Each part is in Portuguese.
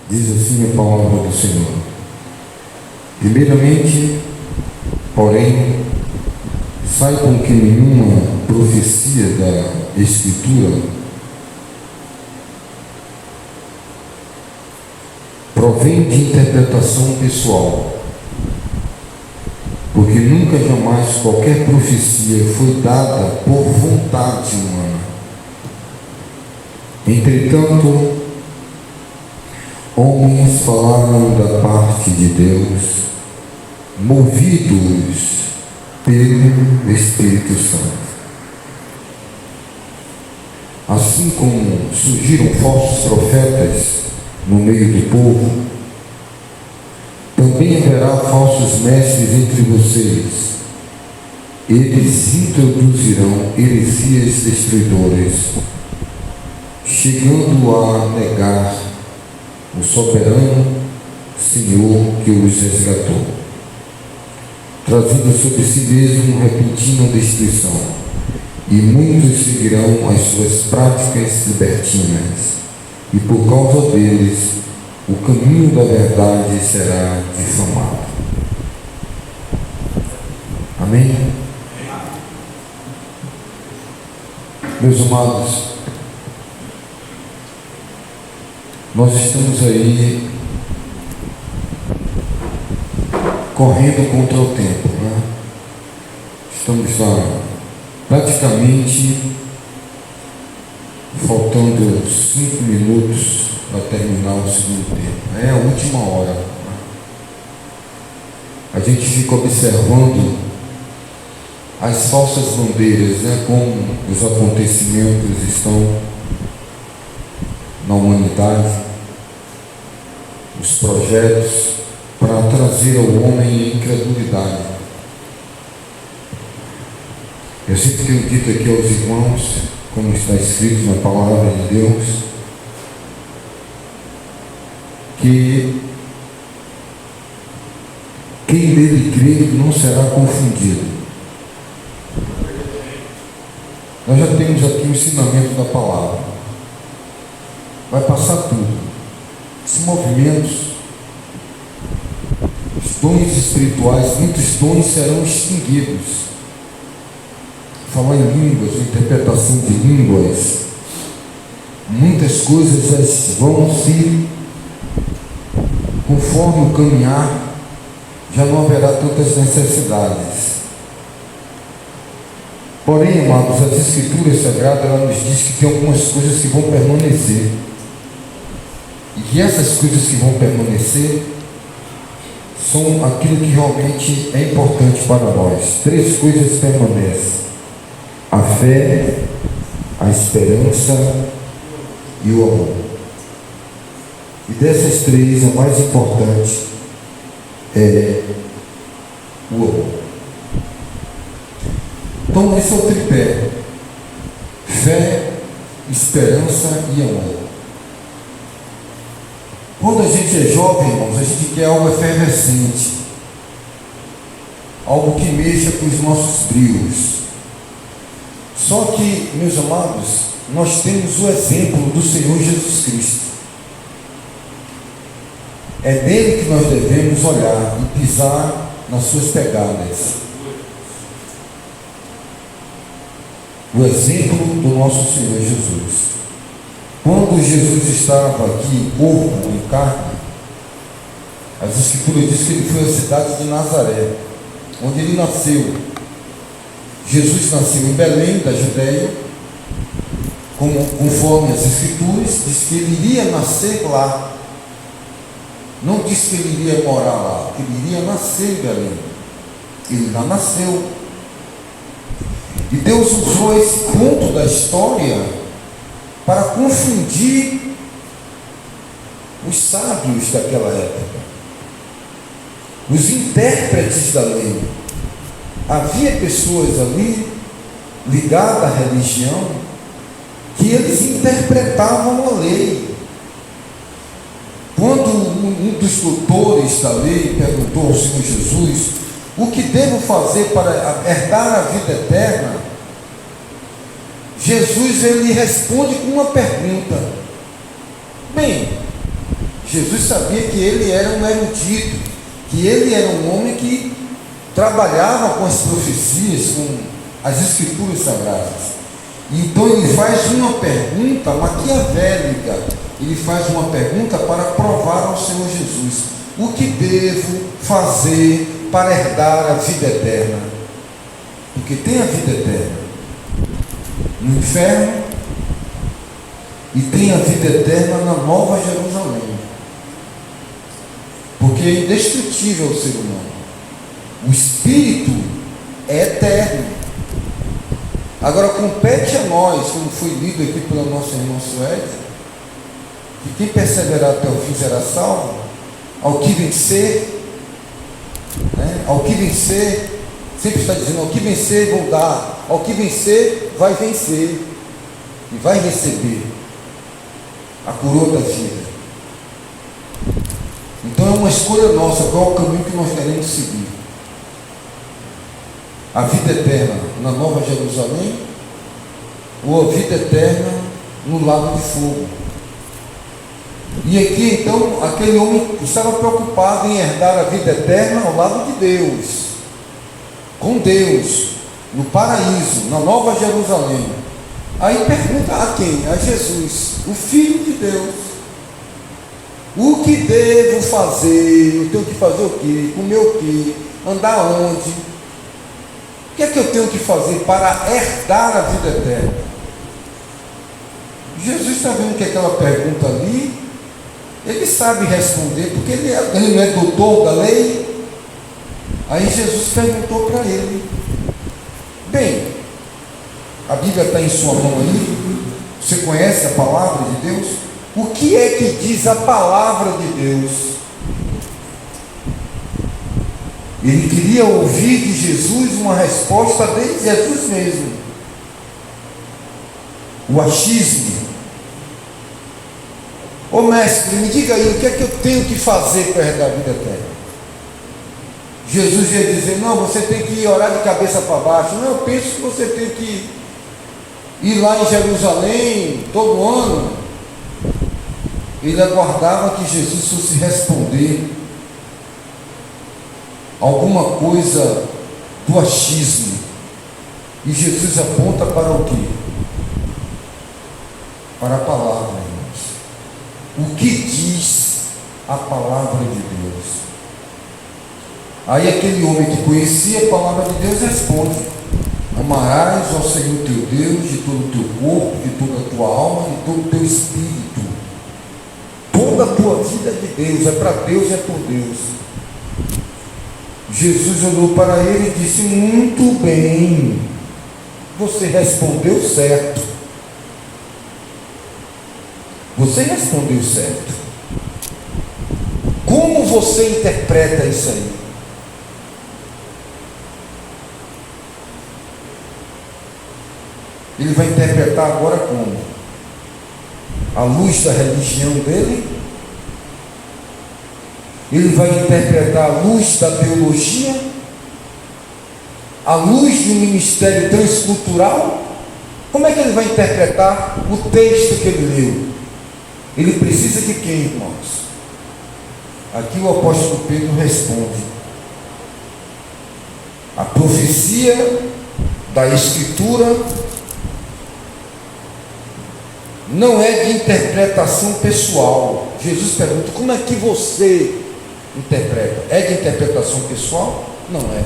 Diz assim a palavra do Senhor. Primeiramente, porém, saibam que nenhuma profecia da Escritura provém de interpretação pessoal, porque nunca jamais qualquer profecia foi dada por vontade humana. Entretanto, homens falaram da parte de Deus, movidos pelo Espírito Santo. Assim como surgiram falsos profetas no meio do povo, também haverá falsos mestres entre vocês. Eles introduzirão heresias destruidoras, chegando a negar o soberano Senhor que os resgatou, trazendo sobre si mesmo repentina destruição, e muitos seguirão as suas práticas libertinas, e por causa deles o caminho da verdade será difamado. Amém? Meus amados, nós estamos aí correndo contra o tempo, né? Estamos lá praticamente faltando 5 minutos para terminar o segundo tempo. É a última hora, né? A gente fica observando as falsas bandeiras, né? Como os acontecimentos estão na humanidade, os projetos para trazer ao homem a incredulidade. Eu sempre tenho dito aqui aos irmãos, como está escrito na palavra de Deus, que quem nele crê não será confundido. Nós já temos aqui o ensinamento da palavra. Vai passar tudo. Esses movimentos, os dons espirituais, muitos dons serão extinguidos. Falar em línguas, interpretação de línguas, muitas coisas vão se, conforme o caminhar, já não haverá tantas necessidades. Porém, amados, as Escrituras Sagradas, ela nos diz que tem algumas coisas que vão permanecer. E que essas coisas que vão permanecer são aquilo que realmente é importante para nós. 3 coisas permanecem: a fé, a esperança e o amor. E dessas 3, a mais importante é o amor. Então, esse é o tripé: fé, esperança e amor. Quando a gente é jovem, irmãos, a gente quer algo efervescente, algo que mexa com os nossos brios. Só que, meus amados, nós temos o exemplo do Senhor Jesus Cristo. É nele que nós devemos olhar e pisar nas suas pegadas. O exemplo do nosso Senhor Jesus. Quando Jesus estava aqui, corpo, em carne, as Escrituras dizem que ele foi à cidade de Nazaré, onde ele nasceu. Jesus nasceu em Belém, da Judéia, conforme as Escrituras, diz que ele iria nascer lá. Não diz que ele iria morar lá, que ele iria nascer em Belém. Ele lá nasceu. E Deus usou esse ponto da história para confundir os sábios daquela época, os intérpretes da lei. Havia pessoas ali ligadas à religião que eles interpretavam a lei. Quando um dos doutores da lei perguntou ao Senhor Jesus: o que devo fazer para herdar a vida eterna? Jesus, ele responde com uma pergunta: bem, Jesus sabia que ele era um erudito, que ele era um homem que trabalhava com as profecias, com as escrituras sagradas. Então ele faz uma pergunta maquiavélica, ele faz uma pergunta para provar ao Senhor Jesus: o que devo fazer para herdar a vida eterna? Porque tem a vida eterna no inferno e tem a vida eterna na Nova Jerusalém. Porque é indestrutível o ser humano. O espírito é eterno. Agora compete a nós, como foi lido aqui pela nossa irmã Suede, que quem perseverar até o fim será salvo. Ao que vencer, ao que vencer, sempre está dizendo, ao que vencer vou dar, ao que vencer vai vencer e vai receber a coroa da vida. Então é uma escolha nossa, qual é o caminho que nós queremos seguir. A vida eterna na Nova Jerusalém ou a vida eterna no lago de fogo. E aqui então aquele homem estava preocupado em herdar a vida eterna ao lado de Deus, com Deus, no paraíso, na Nova Jerusalém. Aí pergunta a quem? A Jesus, o Filho de Deus: o que devo fazer? Eu tenho que fazer o quê? Comer o quê? Andar onde? O que é que eu tenho que fazer para herdar a vida eterna? Jesus está vendo que aquela pergunta ali, ele sabe responder, porque ele não é doutor da lei. Aí Jesus perguntou para ele: bem, a Bíblia está em sua mão aí, você conhece a palavra de Deus? O que é que diz a palavra de Deus? Ele queria ouvir de Jesus uma resposta de Jesus mesmo. O achismo. Ô mestre, me diga aí, o que é que eu tenho que fazer para herdar a vida eterna? Jesus ia dizer: não, você tem que orar de cabeça para baixo. Não, eu penso que você tem que ir lá em Jerusalém todo ano. Ele aguardava que Jesus fosse responder alguma coisa do achismo. E Jesus aponta para o quê? Para a palavra, irmãos. O que diz a palavra de Deus? Aí aquele homem que conhecia a palavra de Deus responde: amarás ao Senhor teu Deus de todo o teu corpo, de toda a tua alma, de todo o teu espírito. Toda a tua vida é de Deus, é para Deus, é por Deus. Jesus olhou para ele e disse: muito bem, você respondeu certo. Você respondeu certo. Como você interpreta isso aí? Ele vai interpretar agora como? À luz da religião dele? Ele vai interpretar à luz da teologia? À luz do ministério transcultural? Como é que ele vai interpretar o texto que ele leu? Ele precisa de quem, irmãos? Aqui o apóstolo Pedro responde: a profecia da Escritura não é de interpretação pessoal. Jesus pergunta: como é que você interpreta? É de interpretação pessoal? Não é.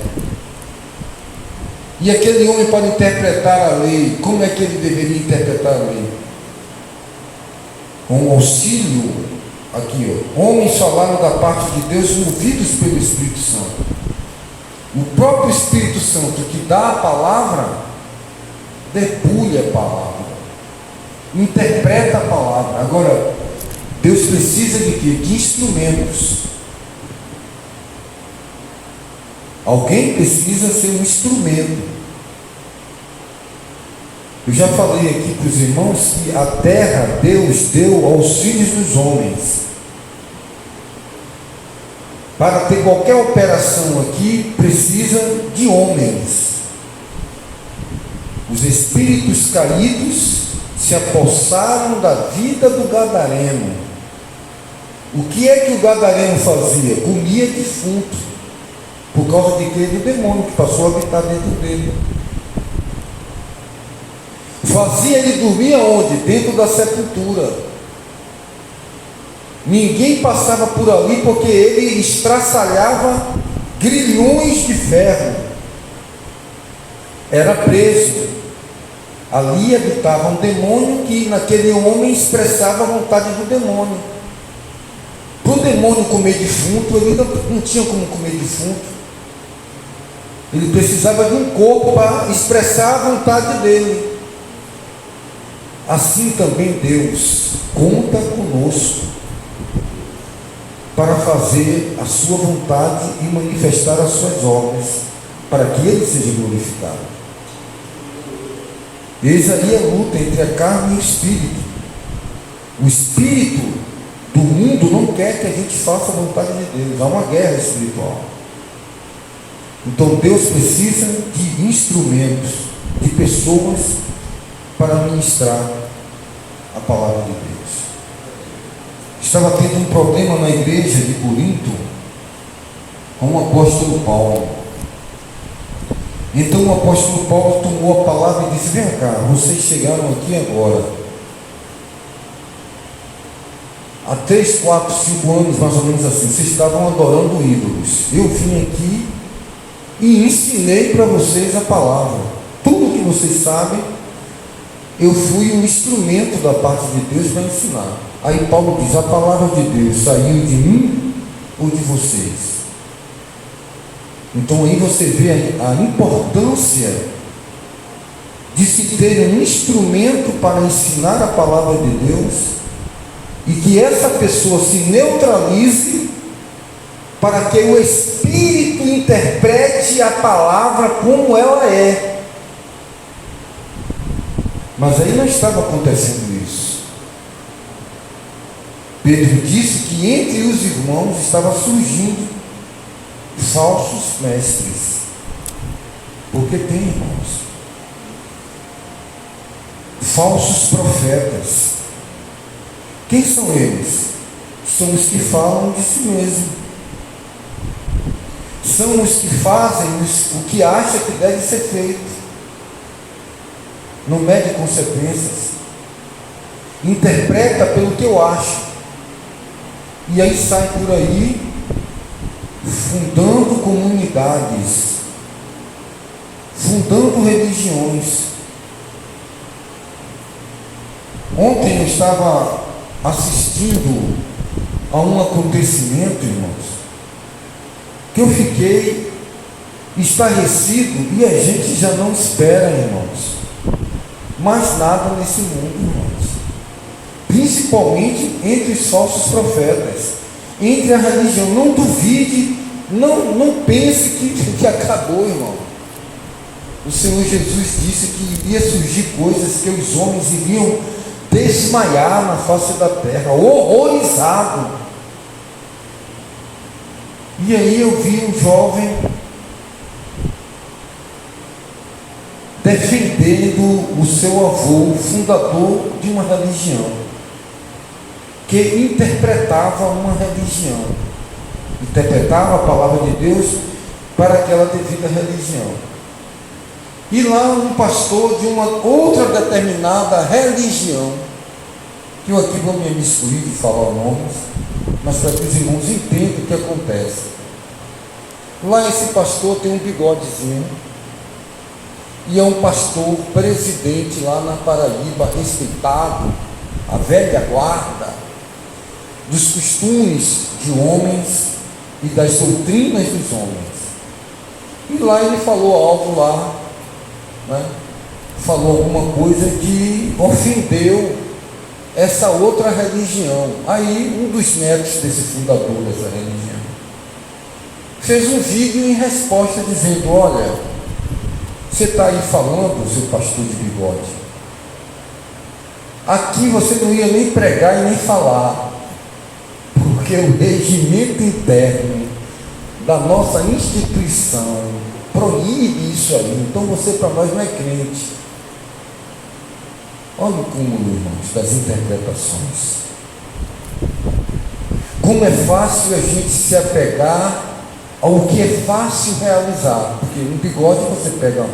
E aquele homem, para interpretar a lei, como é que ele deveria interpretar a lei? Com o auxílio, aqui, homens falaram da parte de Deus, movidos pelo Espírito Santo. O próprio Espírito Santo que dá a palavra, debulha a palavra, interpreta a palavra. Agora, Deus precisa de quê? De instrumentos. Alguém precisa ser um instrumento. Eu já falei aqui para os irmãos que a terra Deus deu aos filhos dos homens. Para ter qualquer operação aqui, precisa de homens. Os espíritos caídos se apossaram da vida do gadareno. O que é que o gadareno fazia? Comia defunto, por causa de quê? Do demônio que passou a habitar dentro dele. Fazia ele dormir aonde? Dentro da sepultura. Ninguém passava por ali porque ele estraçalhava grilhões de ferro. Era preso. Ali habitava um demônio que naquele homem expressava a vontade do demônio. Para o demônio comer defunto, ele não tinha como comer defunto. Ele precisava de um corpo para expressar a vontade dele. Assim também Deus conta conosco para fazer a sua vontade e manifestar as suas obras, para que Ele seja glorificado. Eis aí a luta entre a carne e o espírito. O espírito do mundo não quer que a gente faça a vontade de Deus. Há uma guerra espiritual. Então Deus precisa de instrumentos, de pessoas para ministrar a palavra de Deus. Estava tendo um problema na igreja de Corinto com o apóstolo Paulo. Então o apóstolo Paulo tomou a palavra e disse: vem cá, vocês chegaram aqui agora, há 3, 4, 5 anos mais ou menos assim, vocês estavam adorando ídolos. Eu vim aqui e ensinei para vocês a palavra. Tudo que vocês sabem, eu fui um instrumento da parte de Deus para ensinar. Aí Paulo diz: a palavra de Deus saiu de mim ou de vocês? Então aí você vê a importância de se ter um instrumento para ensinar a palavra de Deus, e que essa pessoa se neutralize para que o Espírito interprete a palavra como ela é. Mas aí não estava acontecendo isso. Pedro disse que entre os irmãos estava surgindo falsos mestres. Porque tem, irmãos, falsos profetas. Quem são eles? São os que falam de si mesmo. São os que fazem o que acha que deve ser feito. Não mede consequências. Interpreta pelo que eu acho. E aí sai por aí fundando comunidades, fundando religiões. Ontem eu estava assistindo a um acontecimento, irmãos, que eu fiquei estarrecido, e a gente já não espera, irmãos, mais nada nesse mundo, irmãos, principalmente entre os falsos profetas, entre a religião. Não duvide, não pense que acabou, irmão. O Senhor Jesus disse que iria surgir coisas que os homens iriam desmaiar na face da terra, horrorizado. E aí eu vi um jovem defendendo o seu avô, fundador de uma religião, que interpretava uma religião, interpretava a palavra de Deus para aquela devida religião. E lá um pastor de uma outra determinada religião, que eu aqui vou me excluir de falar nomes, mas para que os irmãos entendam o que acontece. Lá esse pastor tem um bigodezinho, e é um pastor presidente lá na Paraíba, respeitado, a velha guarda dos costumes de homens e das doutrinas dos homens. E lá ele falou algo lá, né? Falou alguma coisa que ofendeu essa outra religião. Aí um dos netos desse fundador dessa religião fez um vídeo em resposta dizendo: olha, você está aí falando, seu pastor de bigode, aqui você não ia nem pregar e nem falar, porque o regimento interno da nossa instituição proíbe isso aí, então você para nós não é crente. Olha o cúmulo, irmãos, das interpretações. como é fácil a gente se apegar ao que é fácil realizar, porque um bigode você pega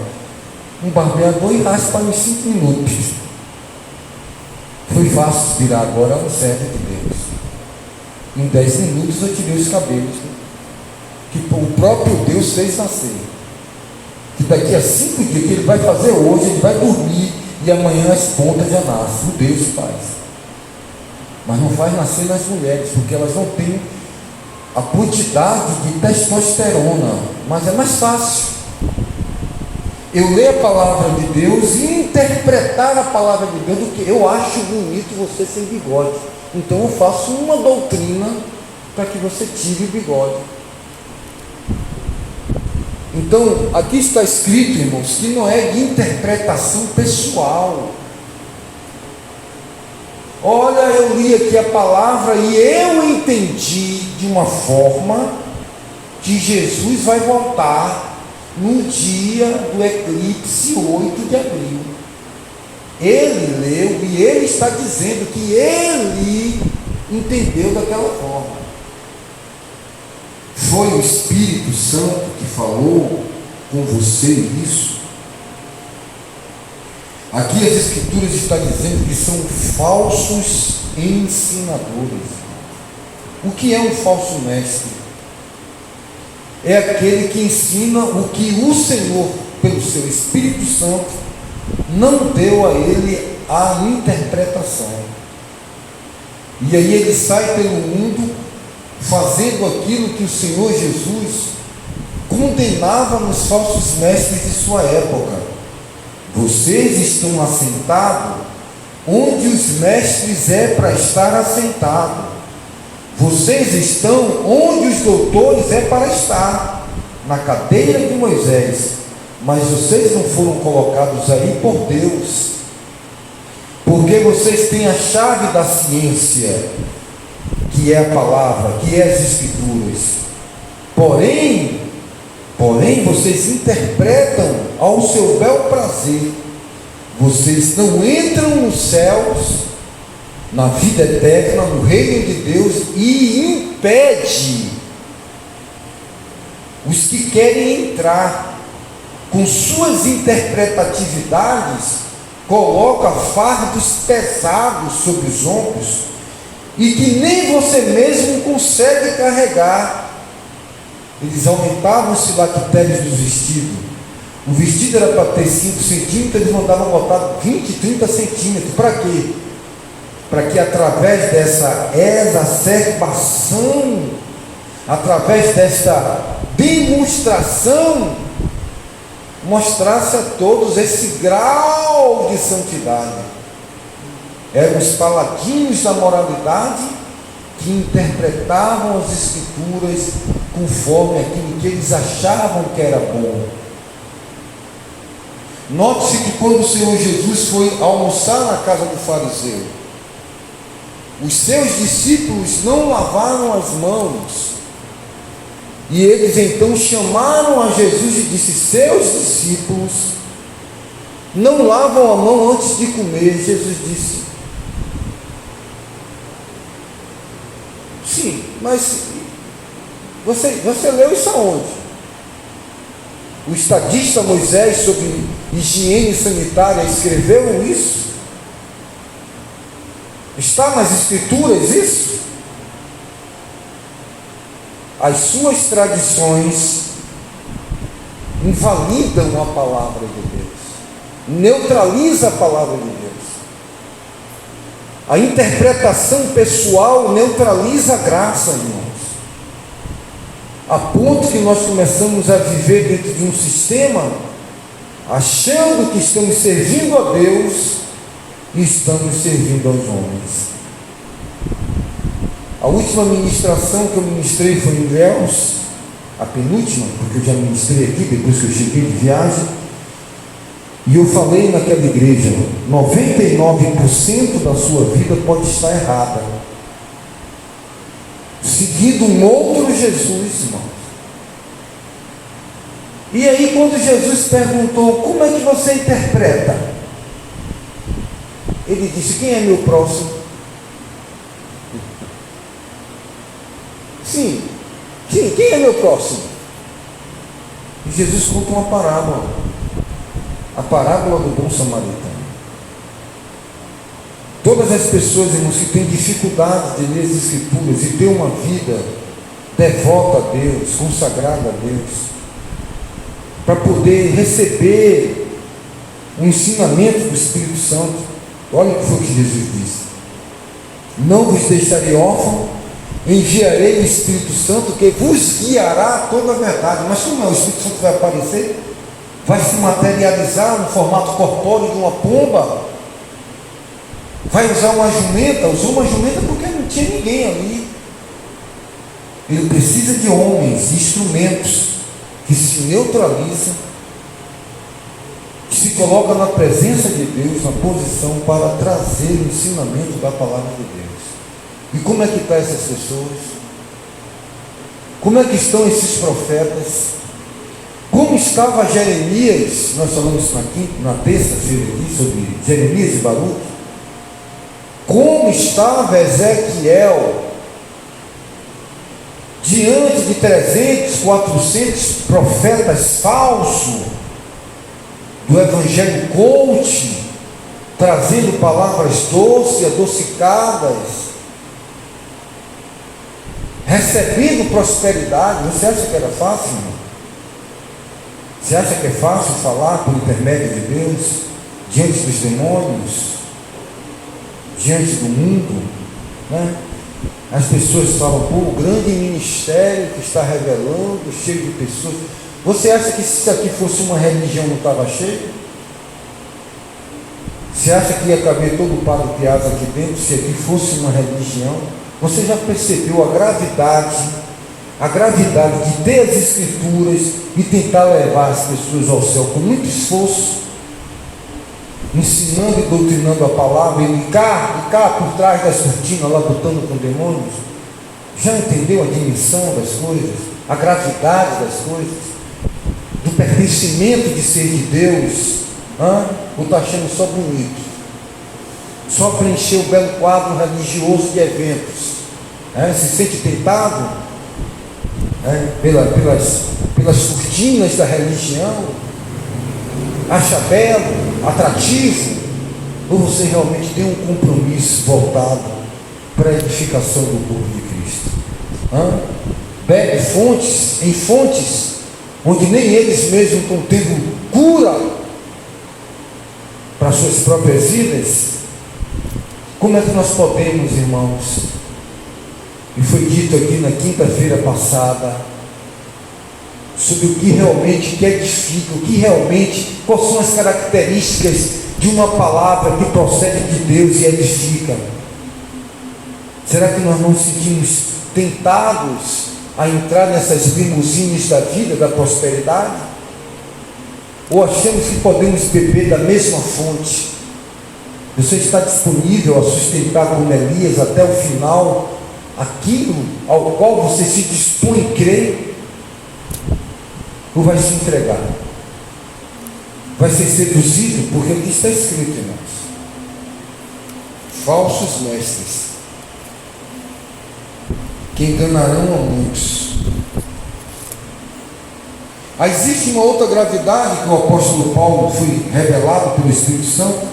um barbeador e raspa em 5 minutos. Foi fácil tirar agora um servo de Deus. Em 10 minutos eu tirei os cabelos, que o próprio Deus fez nascer. Que daqui a 5 dias, que ele vai fazer hoje, ele vai dormir e amanhã as pontas já nascem. O Deus faz. Mas não faz nascer nas mulheres, porque elas não têm a quantidade de testosterona. Mas é mais fácil eu ler a palavra de Deus e interpretar a palavra de Deus do que eu acho bonito você sem bigode. Então eu faço uma doutrina para que você tire o bigode. Então aqui está escrito, irmãos, que não é de interpretação pessoal. Olha, eu li aqui a palavra e eu entendi de uma forma que Jesus vai voltar no dia do eclipse 8 de abril. Ele leu e ele está dizendo que ele entendeu daquela forma. Foi o Espírito Santo que falou com você isso? Aqui as Escrituras estão dizendo que são falsos ensinadores. O que é um falso mestre? É aquele que ensina o que o Senhor, pelo seu Espírito Santo, não deu a ele a interpretação. E aí ele sai pelo mundo fazendo aquilo que o Senhor Jesus condenava nos falsos mestres de sua época. Vocês estão assentados onde os mestres é para estar assentados. Vocês estão onde os doutores é para estar, na cadeira de Moisés. Mas vocês não foram colocados aí por Deus, porque vocês têm a chave da ciência, que é a palavra, que é as Escrituras. Porém, vocês interpretam ao seu bel prazer. Vocês não entram nos céus, na vida eterna, no reino de Deus, e impede os que querem entrar. Com suas interpretatividades, coloca fardos pesados sobre os ombros e que nem você mesmo consegue carregar. Eles aumentavam os filactérios dos vestidos. O vestido era para ter 5 centímetros, eles mandavam botar 20, 30 centímetros. Para quê? Para que através dessa exacerbação, através desta demonstração, mostrasse a todos esse grau de santidade. Eram os paladinos da moralidade que interpretavam as Escrituras conforme aquilo que eles achavam que era bom. Note-se que quando o Senhor Jesus foi almoçar na casa do fariseu, os seus discípulos não lavaram as mãos. E eles então chamaram a Jesus e disse: seus discípulos não lavam a mão antes de comer. Jesus disse: sim, mas você leu isso aonde? O estadista Moisés, sobre higiene sanitária, escreveu isso? Está nas Escrituras isso? As suas tradições invalidam a palavra de Deus, neutraliza a palavra de Deus. A interpretação pessoal neutraliza a graça, irmãos, a ponto que nós começamos a viver dentro de um sistema, achando que estamos servindo a Deus e estamos servindo aos homens. A última ministração que eu ministrei foi em Ilhéus, a penúltima, porque eu já ministrei aqui depois que eu cheguei de viagem, e eu falei naquela igreja: 99% da sua vida pode estar errada, seguindo um outro Jesus, irmãos. E aí, quando Jesus perguntou: como é que você interpreta? Ele disse: quem é meu próximo? Sim. Sim, quem é meu próximo? E Jesus conta uma parábola. A parábola do bom samaritano. Todas as pessoas, irmãos, que têm dificuldade de ler as Escrituras e ter uma vida devota a Deus, consagrada a Deus, para poder receber o ensinamento do Espírito Santo. Olha o que foi que Jesus disse: não vos deixarei órfão, enviarei o Espírito Santo que vos guiará a toda a verdade. Mas como é? O Espírito Santo vai aparecer? Vai se materializar no formato corpóreo de uma pomba? Vai usar uma jumenta? Usou uma jumenta porque não tinha ninguém ali. Ele precisa de homens, de instrumentos que se neutralizam, que se colocam na presença de Deus, na posição para trazer o ensinamento da palavra de Deus. E como é que estão essas pessoas? Como é que estão esses profetas? Como estava Jeremias? Nós falamos isso na terça-feira aqui sobre Jeremias e Baruque. Como estava Ezequiel diante de 300, 400 profetas falsos do evangelho coach, trazendo palavras doces, adocicadas, recebendo prosperidade? Você acha que era fácil, irmão? Você acha que é fácil falar por intermédio de Deus diante dos demônios, diante do mundo, né? As pessoas falam: pô, o grande ministério que está revelando, cheio de pessoas. Você acha que se isso aqui fosse uma religião não estava cheio? Você acha que ia caber todo o Padre Piazza aqui dentro se aqui fosse uma religião? Você já percebeu a gravidade de ter as Escrituras e tentar levar as pessoas ao céu com muito esforço, ensinando e doutrinando a palavra, e cá por trás das cortinas, lá lutando com demônios? Já entendeu a dimensão das coisas, a gravidade das coisas, do pertencimento de ser de Deus? Ou está achando só bonito, só preencher o belo quadro religioso de eventos? Se sente tentado pelas cortinas da religião? Acha belo, atrativo? Ou você realmente tem um compromisso voltado para a edificação do corpo de Cristo? Bebe em fontes onde nem eles mesmos estão tendo cura para suas próprias vidas? Como é que nós podemos, irmãos? E foi dito aqui na quinta-feira passada sobre o que realmente edifica, quais são as características de uma palavra que procede de Deus e edifica. Será que nós não nos sentimos tentados a entrar nessas limusines da vida, da prosperidade? Ou achamos que podemos beber da mesma fonte? Você está disponível a sustentar como Elias até o final aquilo ao qual você se dispõe a crer? Ou vai se entregar? Vai ser seduzido? Porque aqui está escrito, irmãos: falsos mestres que enganarão a muitos. Existe uma outra gravidade que o apóstolo Paulo foi revelado pelo Espírito Santo,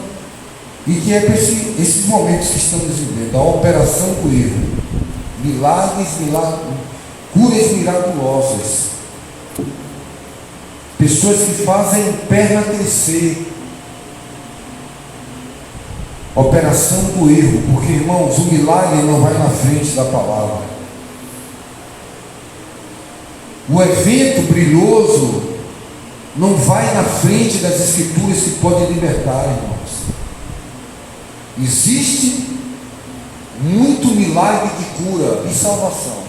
e que é para esses momentos que estamos vivendo, a operação do erro, curas miraculosas, pessoas que fazem perna crescer, operação do erro, porque, irmãos, o milagre não vai na frente da palavra. O evento brilhoso não vai na frente das Escrituras que pode libertar, irmãos. Existe muito milagre de cura e salvação.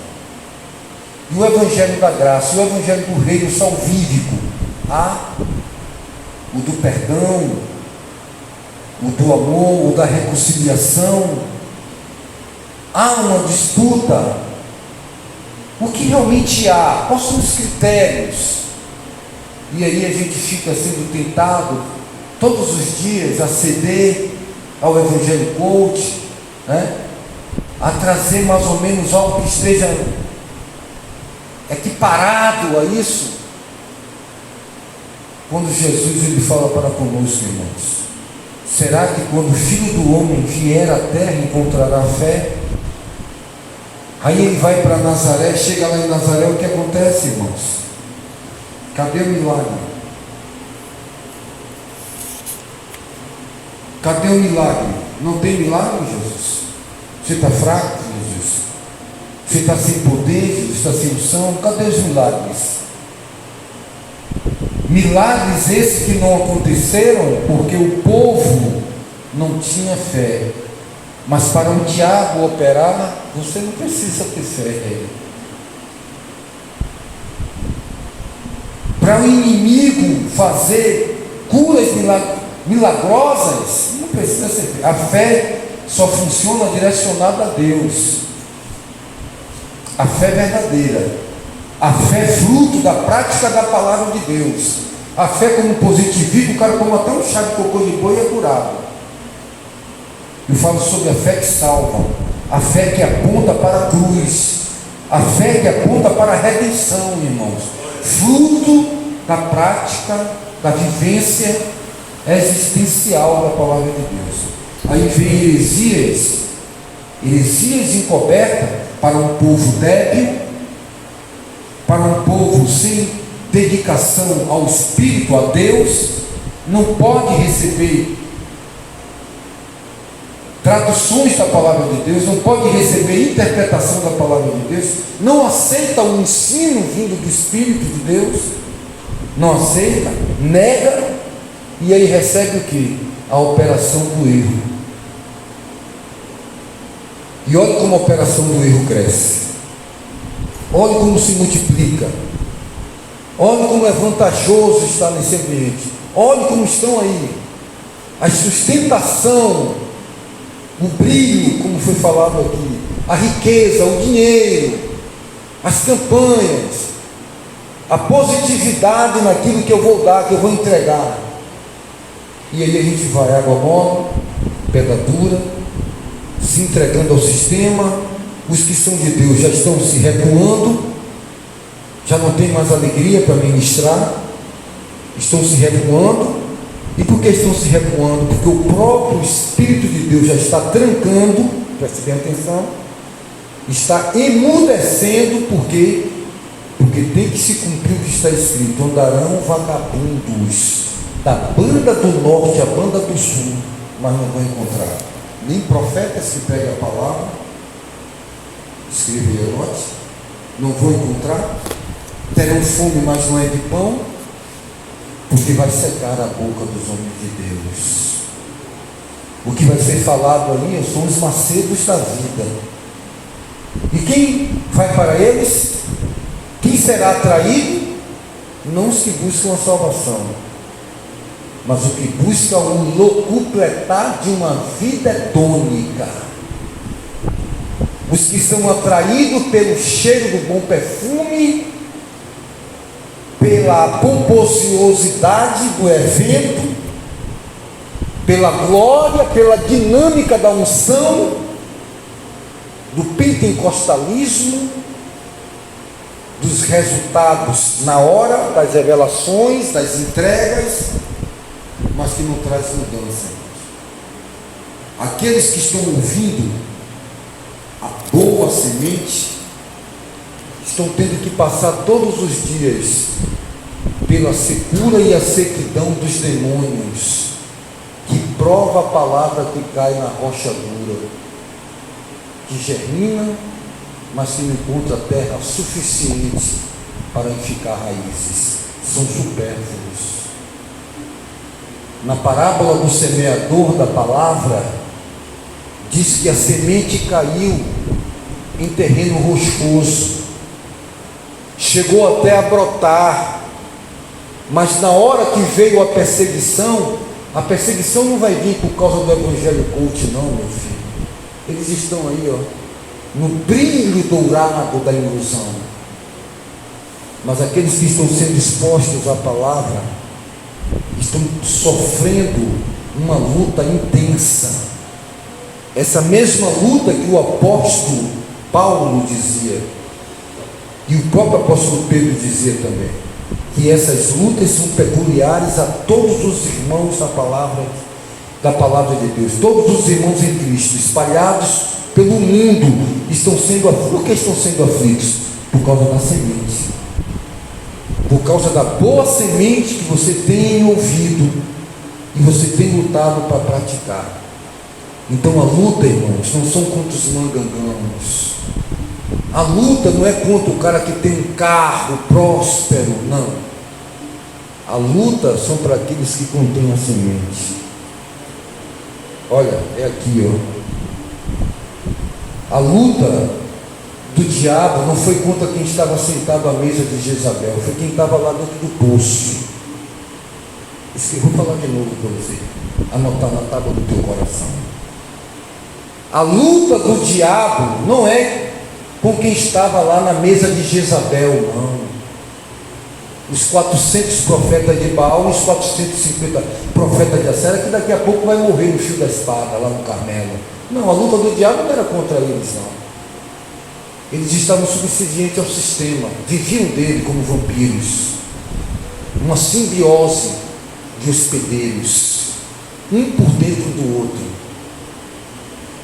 E o Evangelho da Graça, e o Evangelho do Reino salvífico, o do perdão, o do amor, o da reconciliação. Há uma disputa. O que realmente há? Quais são os critérios? E aí a gente fica sendo tentado todos os dias a ceder ao Evangelho coach, a trazer mais ou menos algo que esteja equiparado a isso, quando Jesus ele fala para conosco, irmãos? Será que quando o Filho do Homem vier à terra encontrará fé? Aí ele vai para Nazaré, chega lá em Nazaré, o que acontece, irmãos? Cadê o milagre? Cadê o milagre? Não tem milagre, Jesus? Você está fraco, Jesus? Você está sem poder, Jesus? Está sem unção? Cadê os milagres? Milagres esses que não aconteceram porque o povo não tinha fé. Mas para o diabo operar, você não precisa ter fé. Para o inimigo fazer curas milagrosas, não precisa ser fé. A fé só funciona direcionada a Deus. A fé verdadeira. A fé fruto da prática da palavra de Deus. A fé como positivismo, o cara come até um chá de cocô de boi e é curado. Eu falo sobre a fé que salva, a fé que aponta para a cruz, a fé que aponta para a redenção, irmãos. Fruto da prática, da vivência existencial da palavra de Deus. Aí vem heresias encoberta para um povo débil, para um povo sem dedicação ao Espírito, a Deus, não pode receber traduções da palavra de Deus, não pode receber interpretação da palavra de Deus, não aceita o ensino vindo do Espírito de Deus, não aceita, nega, e aí recebe o que? A operação do erro. E olha como a operação do erro cresce. Olha como se multiplica. Olha como é vantajoso estar nesse ambiente. Olha como estão aí. A sustentação, o brilho, como foi falado aqui, a riqueza, o dinheiro, as campanhas, a positividade naquilo que eu vou dar, que eu vou entregar. E aí a gente vai água mole, pedra dura, se entregando ao sistema. Os que são de Deus já estão se recuando, já não tem mais alegria para ministrar, estão se recuando. E por que estão se recuando? Porque o próprio Espírito de Deus já está trancando, preste bem atenção, está emudecendo, porque tem que se cumprir o que está escrito: andarão vagabundos da banda do norte à banda do sul, mas não vão encontrar nem profetas que preguem a palavra, escreve Herodes, não vão encontrar, terão fome, mas não é de pão, porque vai secar a boca dos homens de Deus. O que vai ser falado ali são os macedos da vida. E quem vai para eles? Quem será atraído? Não os que buscam a salvação, mas o que busca o completar de uma vida hedônica. Os que são atraídos pelo cheiro do bom perfume, pela pomposidade do evento, pela glória, pela dinâmica da unção, do pentecostalismo, dos resultados na hora, das revelações, das entregas, mas que não traz mudança. Aqueles que estão ouvindo a boa semente estão tendo que passar todos os dias pela secura e a sequidão dos demônios, que prova a palavra que cai na rocha dura, que germina, mas que não encontra terra suficiente para ficar raízes, são supérfluos. Na parábola do semeador da palavra, diz que a semente caiu em terreno rochoso, chegou até a brotar, mas na hora que veio a perseguição não vai vir por causa do evangelho coach, não, meu filho. Eles estão aí, no brilho dourado da ilusão. Mas aqueles que estão sendo expostos à palavra estão sofrendo uma luta intensa. Essa mesma luta que o apóstolo Paulo dizia: E o próprio apóstolo Pedro dizia também que essas lutas são peculiares a todos os irmãos da palavra de Deus. Todos os irmãos em Cristo, espalhados pelo mundo, estão sendo aflitos. Por que estão sendo aflitos? Por causa da semente. Por causa da boa semente que você tem ouvido e você tem lutado para praticar. Então a luta, irmãos, não são contra os mangangãos. A luta não é contra o cara que tem um carro próspero, não. A luta são para aqueles que contêm a semente. Olha, é aqui, ó. A luta do diabo não foi contra quem estava sentado à mesa de Jezabel, foi quem estava lá dentro do poço. Isso que eu vou falar de novo para você, anotar na tábua do teu coração. A luta do diabo não é com quem estava lá na mesa de Jezabel, não. Os 400 profetas de Baal, os 450 profetas de Acera, que daqui a pouco vai morrer no fio da espada lá no Carmelo. Não, a luta do diabo não era contra eles, não. Eles estavam subservientes ao sistema, viviam dele como vampiros, uma simbiose de hospedeiros, um por dentro do outro.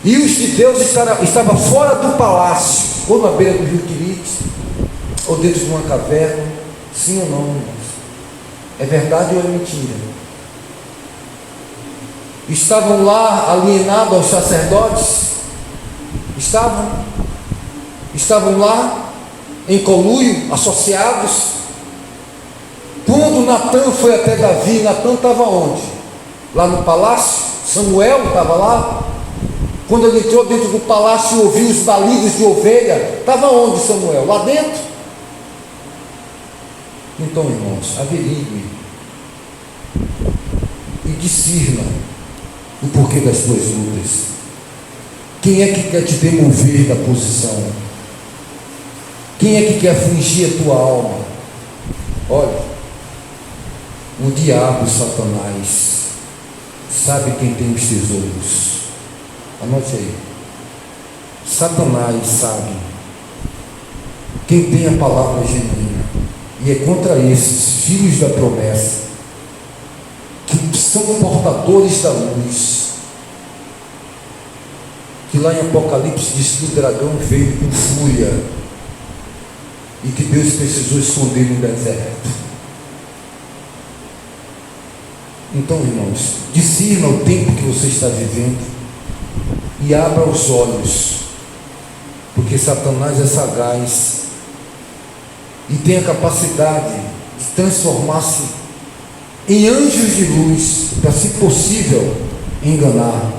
E os de Deus estavam fora do palácio, ou na beira do rio Quirite, ou dentro de uma caverna. Sim ou não, irmãos? É verdade ou é mentira? Estavam lá alienados aos sacerdotes? Estavam lá em conluio, associados. Quando Natã foi até Davi, Natã estava onde? Lá no palácio? Samuel estava lá? Quando ele entrou dentro do palácio e ouviu os balidos de ovelha, estava onde Samuel? Lá dentro? Então, irmãos, averigue e discirna o porquê das tuas lutas. Quem é que quer te demover da posição? Quem é que quer afligir a tua alma? Olha, o diabo, Satanás, sabe quem tem os tesouros. Anote aí. Satanás sabe quem tem a palavra genuína. E é contra esses filhos da promessa, que são portadores da luz, que lá em Apocalipse diz que o dragão veio com fúria e que Deus precisou esconder no deserto. Então, irmãos, discirna o tempo que você está vivendo e abra os olhos, porque Satanás é sagaz e tem a capacidade de transformar-se em anjos de luz, para, se possível, enganar.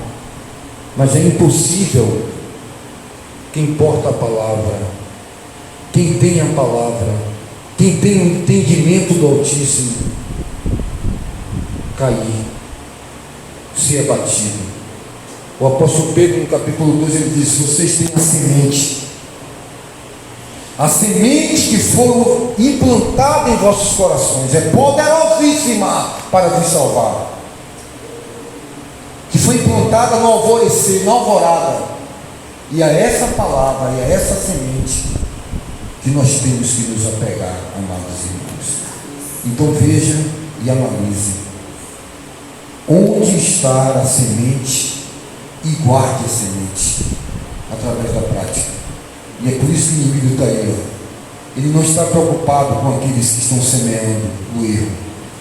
Mas é impossível quem porta a palavra, quem tem a palavra, quem tem o entendimento do Altíssimo, cair, ser abatido. O apóstolo Pedro, no capítulo 12, ele diz: vocês têm a semente que foi implantada em vossos corações, é poderosíssima para vos salvar, que foi implantada no alvorecer, na alvorada. E a essa palavra, e a essa semente que nós temos que nos apegar, amados irmãos. Então veja e analise onde está a semente e guarde a semente através da prática. E é por isso que o inimigo está aí, ó. Ele não está preocupado com aqueles que estão semeando o erro,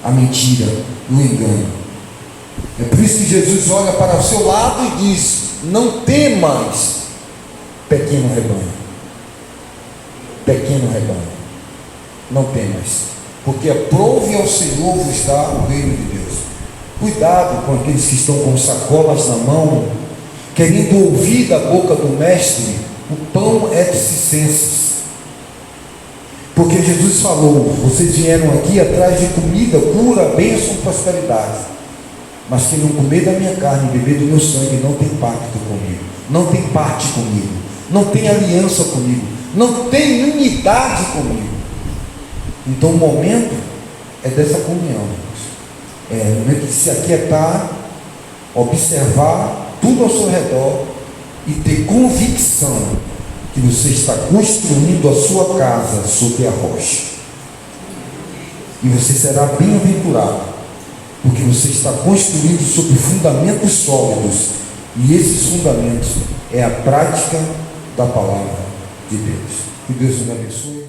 a mentira, o engano. É por isso que Jesus olha para o seu lado e diz: não temas, pequeno rebanho. Pequeno rebanho, não temas, porque aprove ao Senhor vos dar o reino de Deus. Cuidado com aqueles que estão com sacolas na mão, querendo ouvir da boca do mestre o pão et circenses. Porque Jesus falou: vocês vieram aqui atrás de comida, cura, bênção, prosperidade, mas quem não comer da minha carne e beber do meu sangue não tem pacto comigo, não tem parte comigo, não tem aliança comigo, não tem unidade comigo. Então o momento é dessa comunhão, é o momento de se aquietar, observar tudo ao seu redor e ter convicção que você está construindo a sua casa sobre a rocha. E você será bem-aventurado, porque você está construindo sobre fundamentos sólidos, e esses fundamentos é a prática da palavra de Deus. Que Deus nos abençoe.